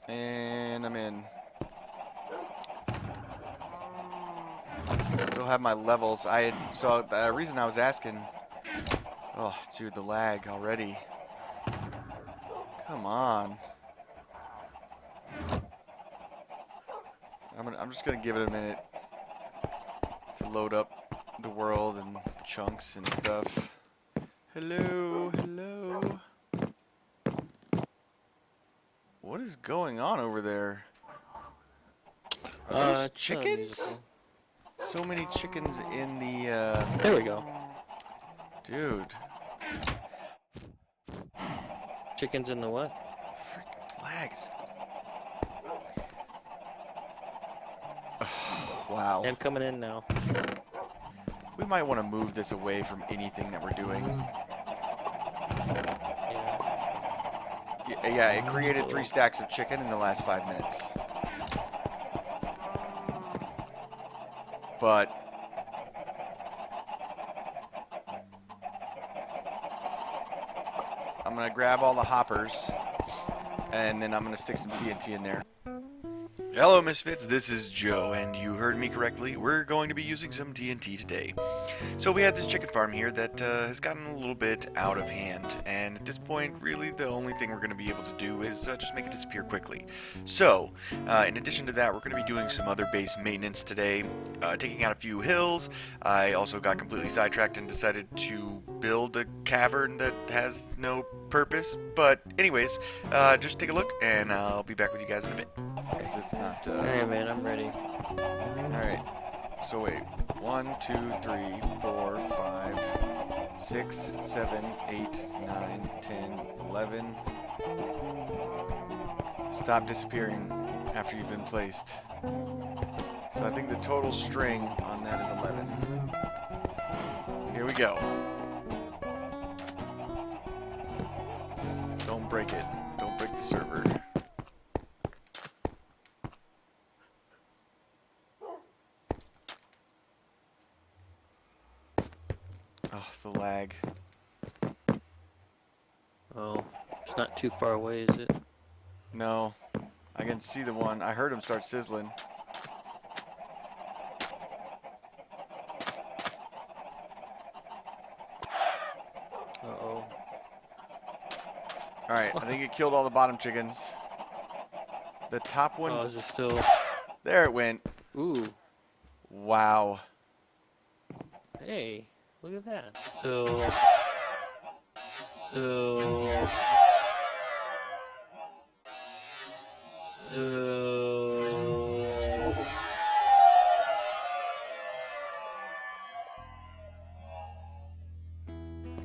And I'm in. Still have my levels. So the reason I was asking. Oh, dude, the lag already. Come on. I'm just gonna give it a minute to load up the world and chunks and stuff. Hello, hello. What is going on over there? Are those chickens? So many chickens in the, There we go. Dude. Chickens in the what? Freaking lags. Wow. I'm coming in now. We might want to move this away from anything that we're doing. Yeah, it created 3 stacks of chicken in the last 5 minutes. But I'm gonna grab all the hoppers and then I'm gonna stick some TNT in there. Hello Misfits, this is Joe, and you heard me correctly. We're going to be using some TNT today. So we have this chicken farm here that has gotten a little bit out of hand, and at this point, really the only thing we're going to be able to do is just make it disappear quickly. So, in addition to that, we're going to be doing some other base maintenance today, taking out a few hills. I also got completely sidetracked and decided to build a cavern that has no purpose. But anyways, just take a look, and I'll be back with you guys in a bit. Because it's not... Alright, man, I'm ready. Alright. So wait. 1, 2, 3, 4, 5, 6, 7, 8, 9, 10, 11. Stop disappearing after you've been placed. So I think the total string on that is 11. Here we go. Don't break it. Don't break the server. Oh, the lag. Oh, it's not too far away, is it? No. I can see the one. I heard him start sizzling. Uh-oh. Alright, I think it killed all the bottom chickens. The top one... Oh, is it still... There it went. Ooh. Wow. Hey, look at that. So...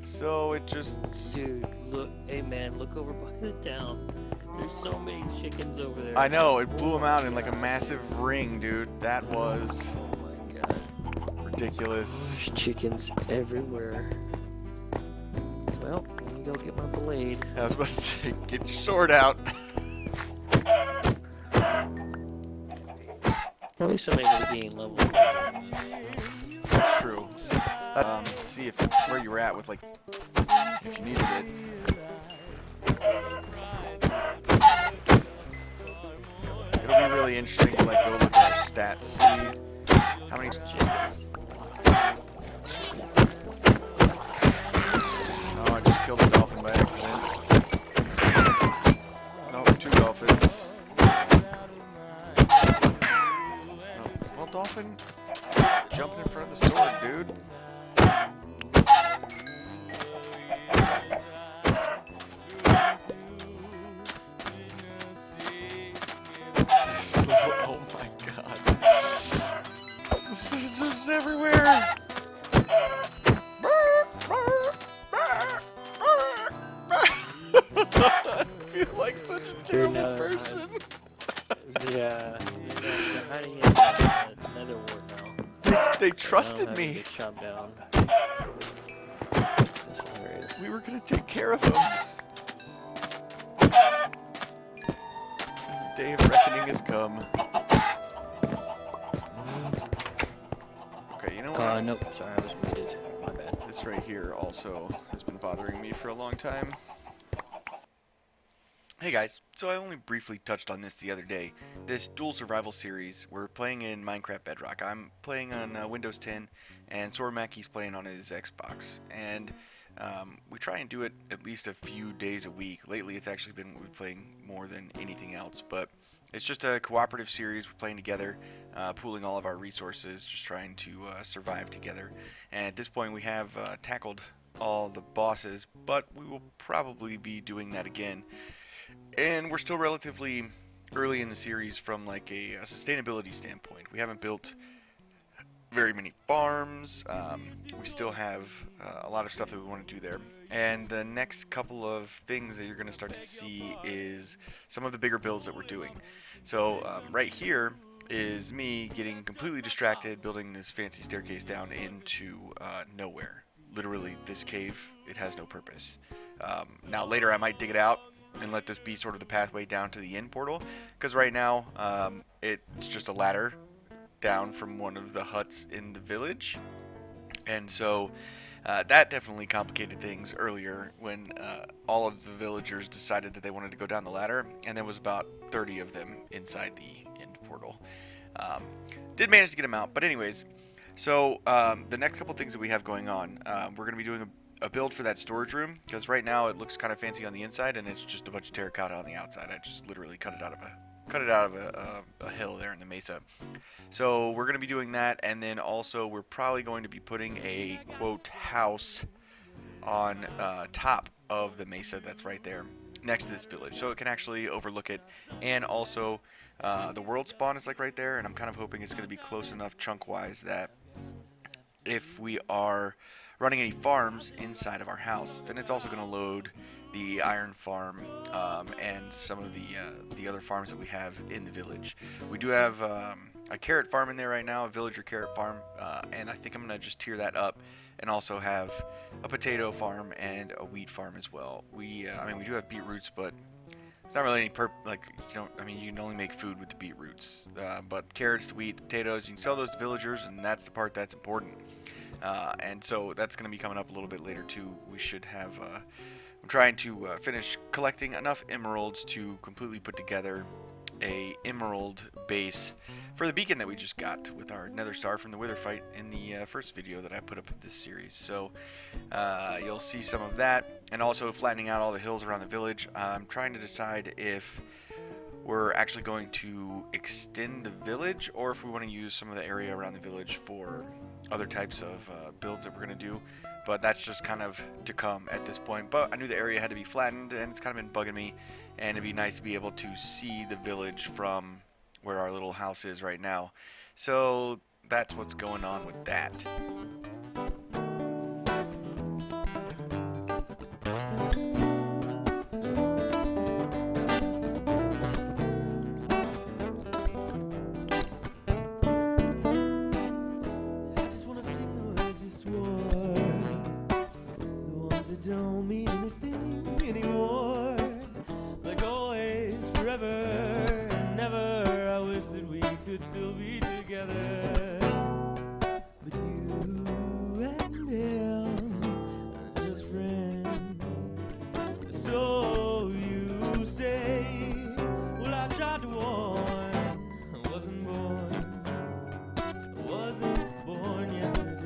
So it just... Dude, look, hey man, look over by the town. There's so many chickens over there. I know, it blew them out in like a massive ring, dude. That was... Oh my god. ridiculous. There's chickens everywhere. Well, let me go get my blade. I was about to say, get your sword out. At least I'm able to gain level. That's true. See if where you were at with like, if you needed it. It'll be really interesting to like go look at our stats, see how many chickens. Oh, I just killed a dolphin by accident. No, 2 dolphins. Oh, well, dolphin jumping in front of the sword, dude. Oh my god. This is everywhere! I feel like such a terrible person. Yeah, they're hiding in the nether wart now. They trusted me. Get chopped down. We were gonna take care of them. The day of reckoning has come. Okay, you know what? Nope, sorry, I was muted. My bad. This right here also has been bothering me for a long time. Hey guys, so I only briefly touched on this the other day. This dual survival series, we're playing in Minecraft Bedrock. I'm playing on Windows 10, and Sormaki's playing on his Xbox. And we try and do it at least a few days a week. Lately, it's actually been we're playing more than anything else, but it's just a cooperative series. We're playing together, pooling all of our resources, just trying to survive together. And at this point, we have tackled all the bosses, but we will probably be doing that again. And we're still relatively early in the series from like a sustainability standpoint. We haven't built very many farms. We still have a lot of stuff that we want to do there. And the next couple of things that you're going to start to see is some of the bigger builds that we're doing. So right here is me getting completely distracted building this fancy staircase down into nowhere. Literally, this cave, it has no purpose. Now later I might dig it out and let this be sort of the pathway down to the end portal, because right now it's just a ladder down from one of the huts in the village, and so that definitely complicated things earlier when all of the villagers decided that they wanted to go down the ladder, and there was about 30 of them inside the end portal. Did manage to get them out, but anyways, so the next couple things that we have going on, we're going to be doing a build for that storage room, because right now it looks kind of fancy on the inside and it's just a bunch of terracotta on the outside. I just literally cut it out of a hill there in the mesa. So we're going to be doing that, and then also we're probably going to be putting a quote house on top of the mesa that's right there next to this village, so it can actually overlook it. And also the world spawn is like right there, and I'm kind of hoping it's going to be close enough chunk wise that if we are running any farms inside of our house, then it's also going to load the iron farm and some of the other farms that we have in the village. We do have a carrot farm in there right now, a villager carrot farm, and I think I'm going to just tier that up and also have a potato farm and a wheat farm as well. I mean, we do have beetroots, but it's not really any you can only make food with the beetroots. But carrots, the wheat, potatoes, you can sell those to villagers, and that's the part that's important. And so that's going to be coming up a little bit later too. We should have, I'm trying to finish collecting enough emeralds to completely put together a emerald base for the beacon that we just got with our nether star from the wither fight in the first video that I put up of this series. So you'll see some of that, and also flattening out all the hills around the village. I'm trying to decide if we're actually going to extend the village or if we want to use some of the area around the village for other types of builds that we're going to do, but that's just kind of to come at this point. But I knew the area had to be flattened, and it's kind of been bugging me, and it'd be nice to be able to see the village from where our little house is right now. So that's what's going on with that. Don't mean anything anymore. Like always, forever and never. I wish that we could still be together. But you and him are just friends. So you say, well, I tried to warn. I wasn't born yesterday.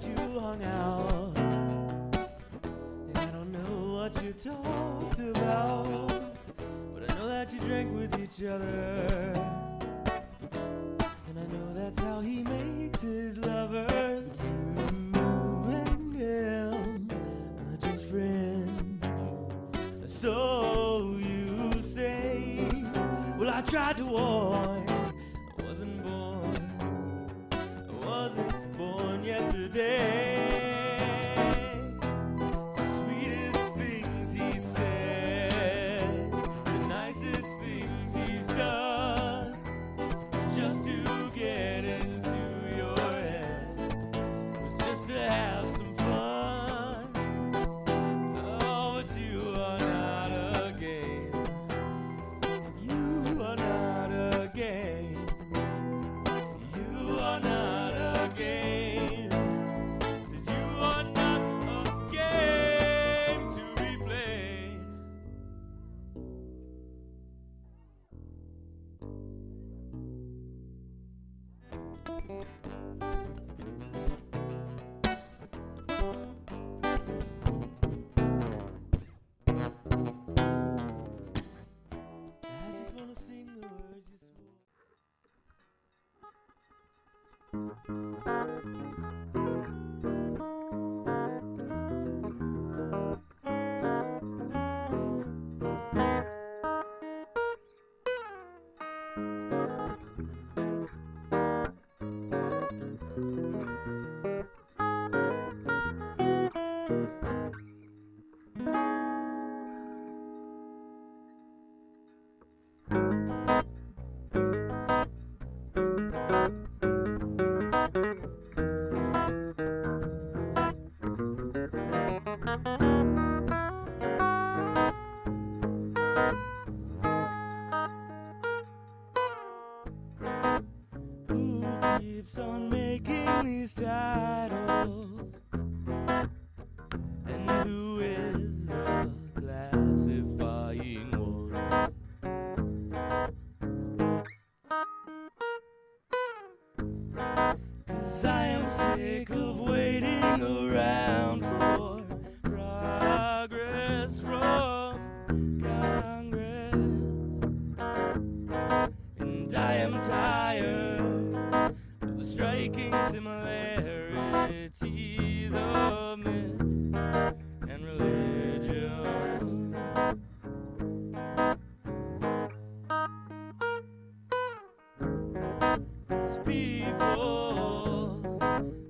You hung out, and I don't know what you talked about, but I know that you drank with each other, and I know that's how he makes his lovers. You and him are just friends. So you say, well, I tried to warn. I wasn't born yesterday. The sweetest things he said, the nicest things he's done, just to get into your head, was just to have some fun. Oh, but you are not Who keeps on making these titles? And who is the classifying one? 'Cause I am sick of waiting around for progress from Congress. And I am tired of the striking similarities of myth and religion. 'Cause people,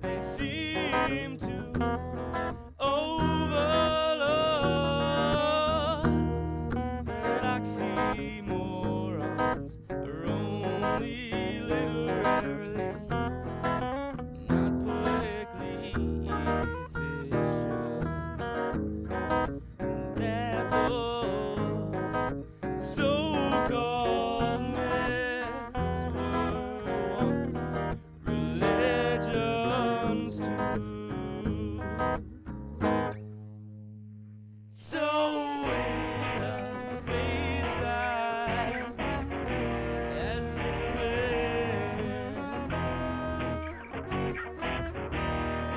they seem to overlook that oxymorons are only literally, not politically efficient. That those so-called myths were once religions too. So when the face line has been cleared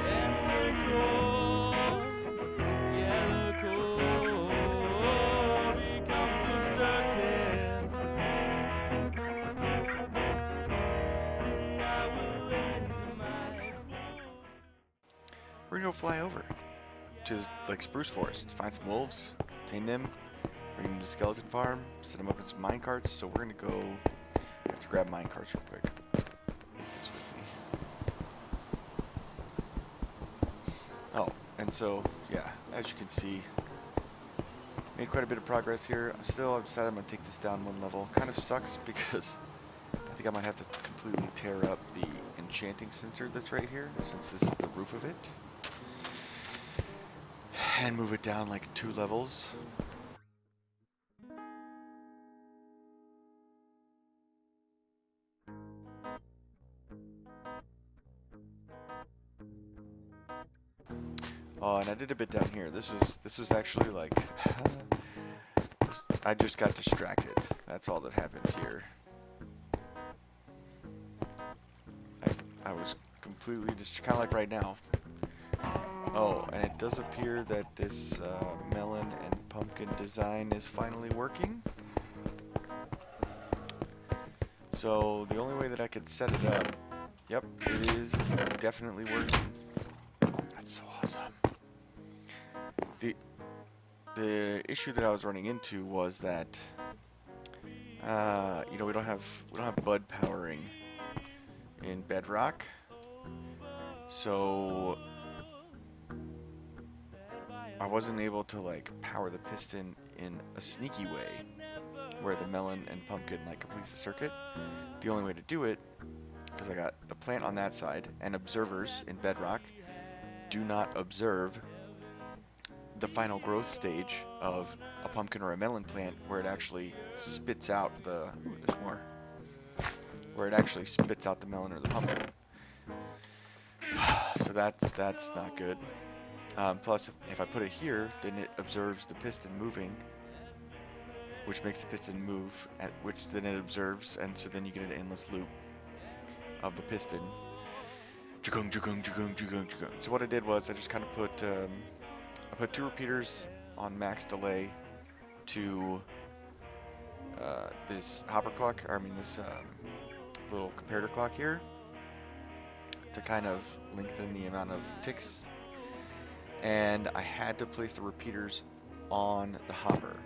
and the core, yeah, the core becomes obtrusive, then I will end my full. We're gonna go fly over to like spruce forest, find some wolves, tame them, bring them to the skeleton farm, set them up in some mine carts. So we're gonna go. I have to grab mine carts real quick. This with me. Oh, and so yeah, as you can see, made quite a bit of progress here. I've decided I'm gonna take this down one level. Kind of sucks because I think I might have to completely tear up the enchanting center that's right here, since this is the roof of it, and move it down like 2 levels. Oh, and I did a bit down here. This was actually like I just got distracted. That's all that happened here. I was completely just kind of like right now. Oh, and it does appear that this melon and pumpkin design is finally working. So the only way that I could set it up, yep, it is definitely working. That's so awesome. The issue that I was running into was that you know, we don't have bud powering in Bedrock. So I wasn't able to like power the piston in a sneaky way where the melon and pumpkin like completes the circuit. The only way to do it, because I got the plant on that side, and observers in Bedrock do not observe the final growth stage of a pumpkin or a melon plant where it actually spits out the ooh, there's more, where it actually spits out the melon or the pumpkin. So that's not good. Plus, if I put it here, then it observes the piston moving, which makes the piston move, at which then it observes, and so then you get an endless loop of the piston. Jugung, jugung, jugung, jugung, jugung. So what I did was I just kind of put I put 2 repeaters on max delay to this hopper clock, or I mean this little comparator clock here, to kind of lengthen the amount of ticks. And I had to place the repeaters on the hopper.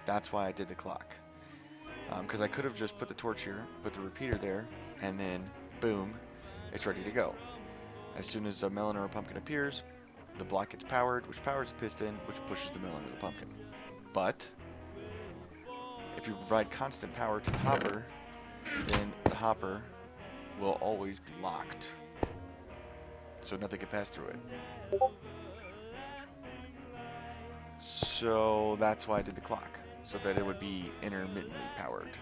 That's why I did the clock. Because I could have just put the torch here, put the repeater there, and then boom, it's ready to go. As soon as a melon or a pumpkin appears, the block gets powered, which powers the piston, which pushes the melon or the pumpkin. But if you provide constant power to the hopper, then the hopper will always be locked, so nothing can pass through it. So that's why I did the clock. so that it would be intermittently powered.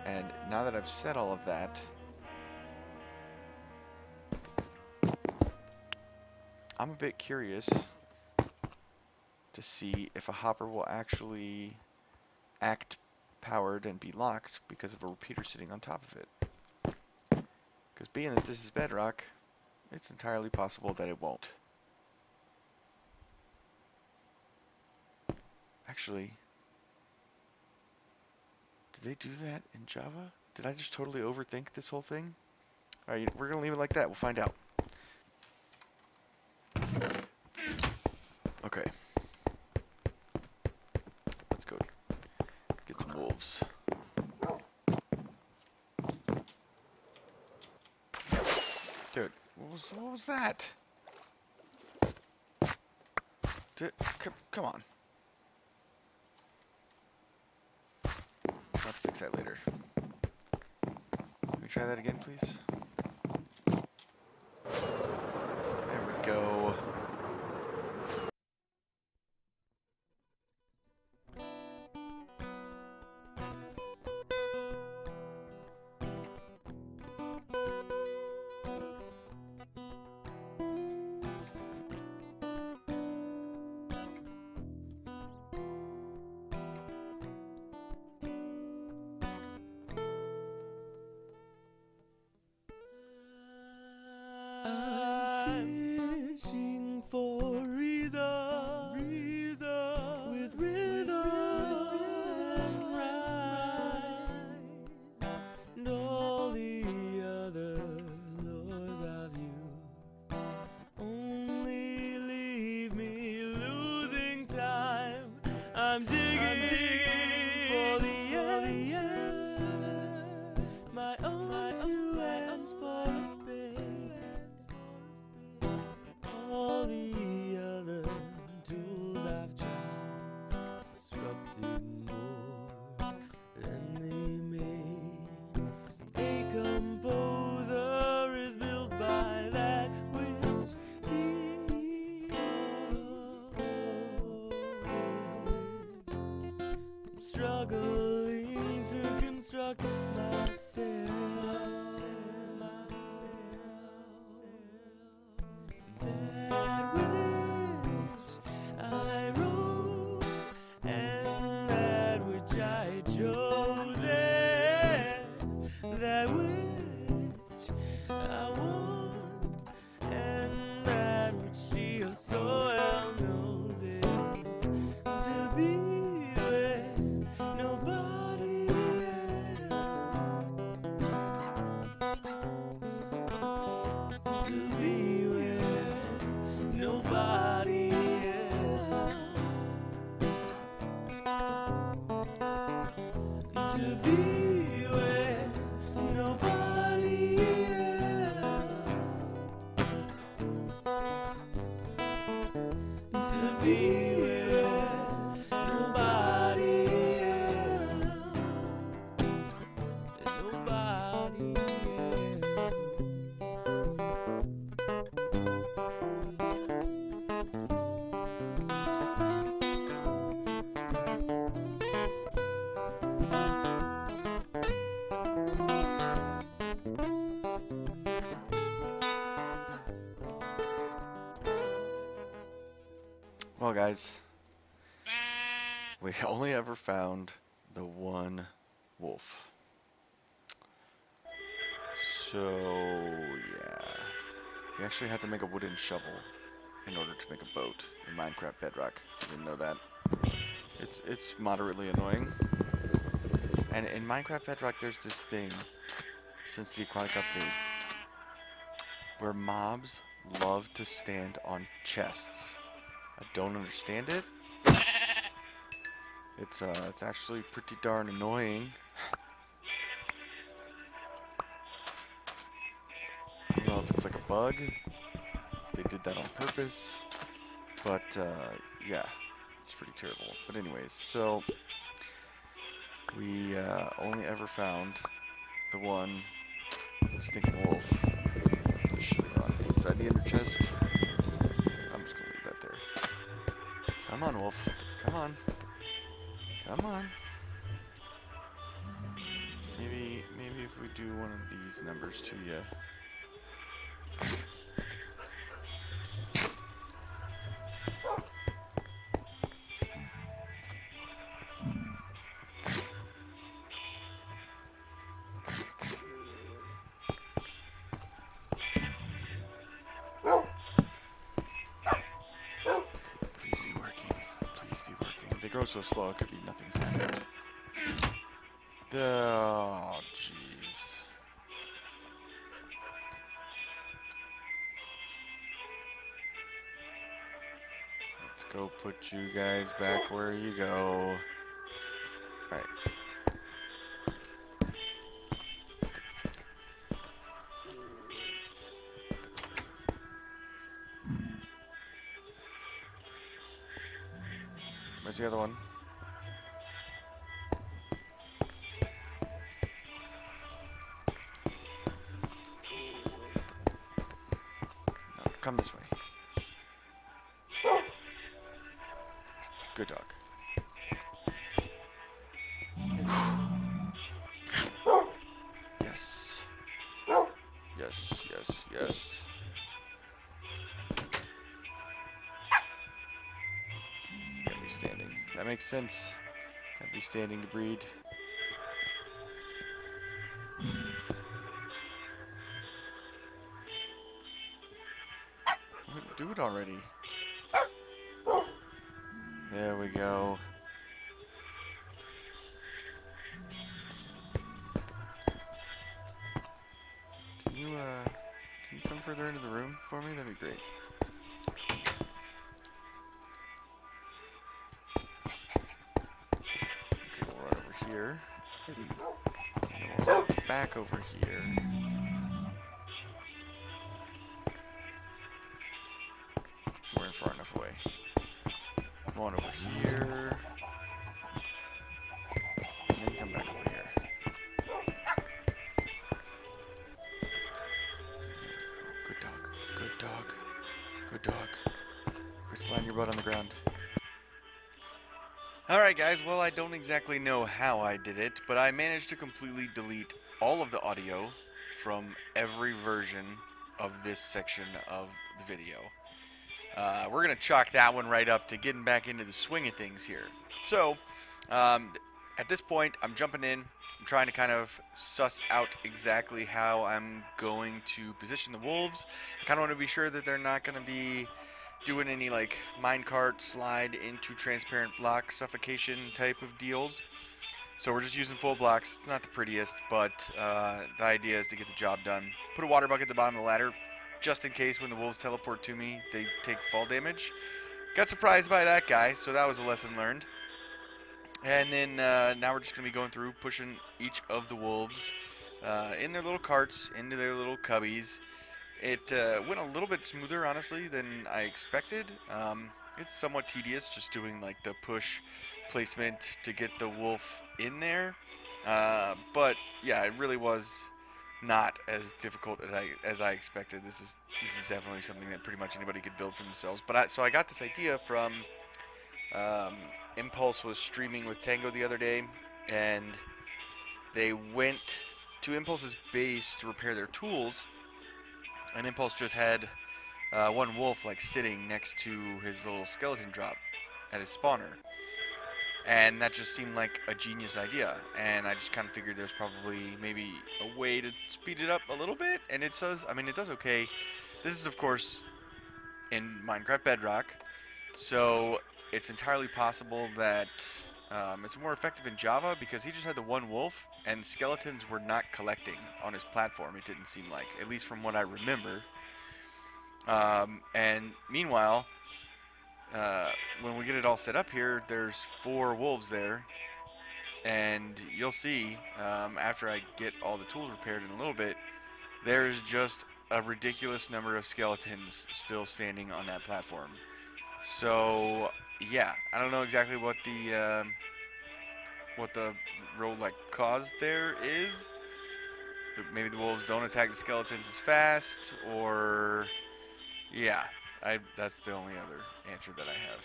And now that I've said all of that, I'm a bit curious to see if a hopper will actually act powered and be locked because of a repeater sitting on top of it. Because being that this is Bedrock, it's entirely possible that it won't. Actually, did they do that in Java? Did I just totally overthink this whole thing? Alright, we're gonna leave it like that. We'll find out. Okay. Let's go get some wolves. Dude, what was that? Dude, come on. Let's fix that later. Can we try that again, please? There we go. I'm fishing for reason with rhythm and rhyme, and all the other lures I've used only leave me losing time. I'm digging for the answers, my own two hands for a spade. All the other tools I've tried disrupted more than they made. A composer is built by that which he knows. I'm struggling to construct myself. That which I wrote and that which I chose is that which I want and that which she so well knows is to be with nobody else. To be with nobody else. To be with nobody else. To be with nobody else. Nobody else. Well, guys, we only ever found the one wolf. So, yeah. We actually had to make a wooden shovel in order to make a boat in Minecraft Bedrock. If you didn't know that. It's moderately annoying. And in Minecraft Bedrock, there's this thing, since the Aquatic update, where mobs love to stand on chests. I don't understand it. It's actually pretty darn annoying. I don't know if it's like a bug, if they did that on purpose, but yeah, it's pretty terrible. But anyways, so we only ever found the one stinking wolf. Inside the inner chest. I'm just gonna leave that there. Come on, wolf. Come on. Come on. Maybe if we do one of these numbers to you. Please be working. Please be working. They grow so slow, it could be nothing's happened. Oh, jeez. Let's go put you guys back where you go. Alright. Where's the other one? No, come this way. Good dog. Yes. Yes, yes, yes. Gotta be standing. That makes sense. Gotta be standing to breed. Do it already. There we go. Can you come further into the room for me? That'd be great. Okay, we'll run over here. And we'll run back over here. We're far enough away. Come on over here. And then come back over here. Good dog. Good dog. Good dog. Quit sliding your butt on the ground. Alright guys, well I don't exactly know how I did it, but I managed to completely delete all of the audio from every version of this section of the video. We're going to chalk that one right up to getting back into the swing of things here. So, at this point, I'm jumping in. I'm trying to kind of suss out exactly how I'm going to position the wolves. I kind of want to be sure that they're not going to be doing any like minecart slide into transparent block suffocation type of deals. So we're just using full blocks. It's not the prettiest, but the idea is to get the job done. Put a water bucket at the bottom of the ladder, just in case when the wolves teleport to me, they take fall damage. Got surprised by that guy, so that was a lesson learned. And then now we're just going to be going through, pushing each of the wolves in their little carts, into their little cubbies. It went a little bit smoother, honestly, than I expected. It's somewhat tedious just doing like the push placement to get the wolf in there. But yeah, it really was not as difficult as I expected. This is definitely something that pretty much anybody could build for themselves. But so I got this idea from Impulse was streaming with Tango the other day, and they went to Impulse's base to repair their tools, and Impulse just had one wolf like sitting next to his little skeleton drop at his spawner. And that just seemed like a genius idea, and I just kind of figured there's probably maybe a way to speed it up a little bit, and it does. I mean, it does okay. This is of course in Minecraft Bedrock, so it's entirely possible that it's more effective in Java because he just had the one wolf, and skeletons were not collecting on his platform. It didn't seem like, at least from what I remember. And meanwhile, when we get it all set up here, there's 4 wolves there, and you'll see after I get all the tools repaired in a little bit, there's just a ridiculous number of skeletons still standing on that platform. So yeah, I don't know exactly what the real like cause there is. Maybe the wolves don't attack the skeletons as fast, or yeah, that's the only other answer that I have.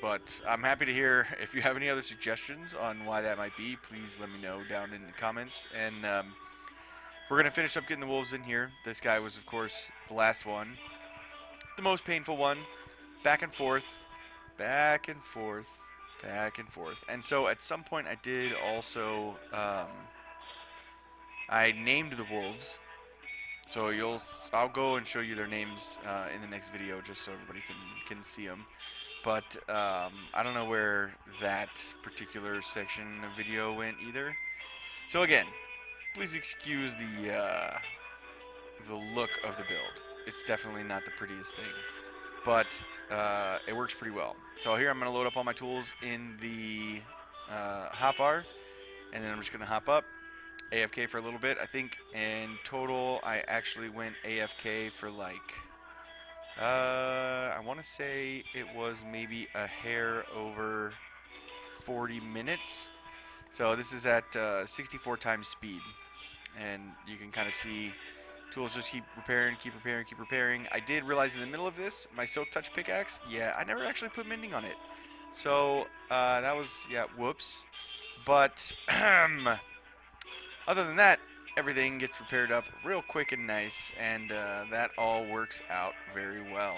But I'm happy to hear if you have any other suggestions on why that might be. Please let me know down in the comments. And we're going to finish up getting the wolves in here. This guy was, of course, the last one. The most painful one. Back and forth. Back and forth. Back and forth. And so at some point I did also... I named the wolves. So I'll go and show you their names in the next video just so everybody can see them. But I don't know where that particular section of video went either. So again, please excuse the look of the build. It's definitely not the prettiest thing, but it works pretty well. So here I'm going to load up all my tools in the hotbar, and then I'm just going to hop up, AFK for a little bit. I think in total I actually went AFK for like I want to say it was maybe a hair over 40 minutes. So this is at 64 times speed, and you can kind of see tools just keep repairing, keep repairing, keep repairing. I did realize in the middle of this, my Silk Touch pickaxe, yeah, I never actually put mending on it. So that was, yeah, whoops. But other than that, everything gets repaired up real quick and nice, and that all works out very well.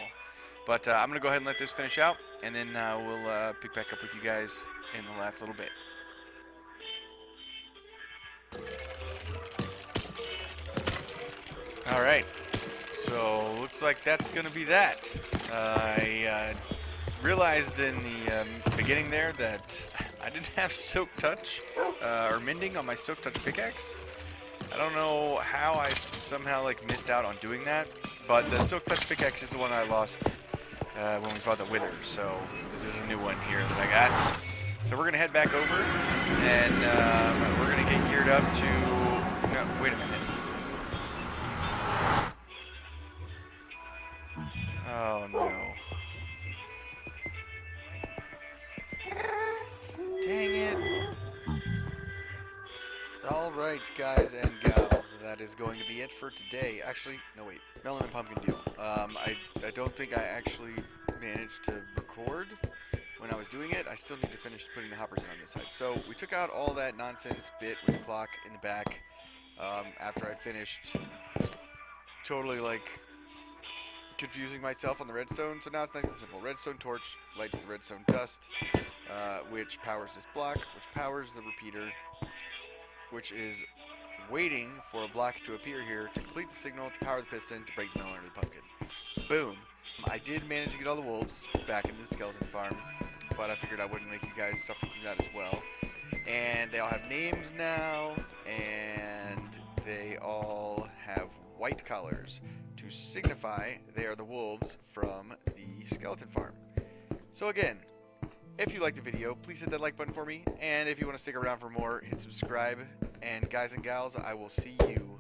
But I'm going to go ahead and let this finish out, and then we'll pick back up with you guys in the last little bit. Alright, so looks like that's going to be that. I realized in the beginning there that I didn't have Silk Touch, or Mending on my Silk Touch pickaxe. I don't know how I somehow like missed out on doing that, but the Silk Touch pickaxe is the one I lost when we fought the Wither, so this is a new one here that I got. So we're going to head back over, and we're going to get geared up to... No, wait a minute. Oh no. Dang it. Alright guys and gals, that is going to be it for today. Actually, no wait, melon and pumpkin deal. I don't think I actually managed to record when I was doing it. I still need to finish putting the hoppers in on this side. So we took out all that nonsense bit with the clock in the back after I finished totally like confusing myself on the redstone. So now it's nice and simple. Redstone torch lights the redstone dust, which powers this block, which powers the repeater, which is waiting for a block to appear here to complete the signal to power the piston to break the melon or the pumpkin. Boom. I did manage to get all the wolves back into the skeleton farm, but I figured I wouldn't make you guys suffer through that as well. And they all have names now, and they all have white collars to signify they are the wolves from the skeleton farm. So again, if you liked the video, please hit that like button for me, and if you want to stick around for more, hit subscribe, and guys and gals, I will see you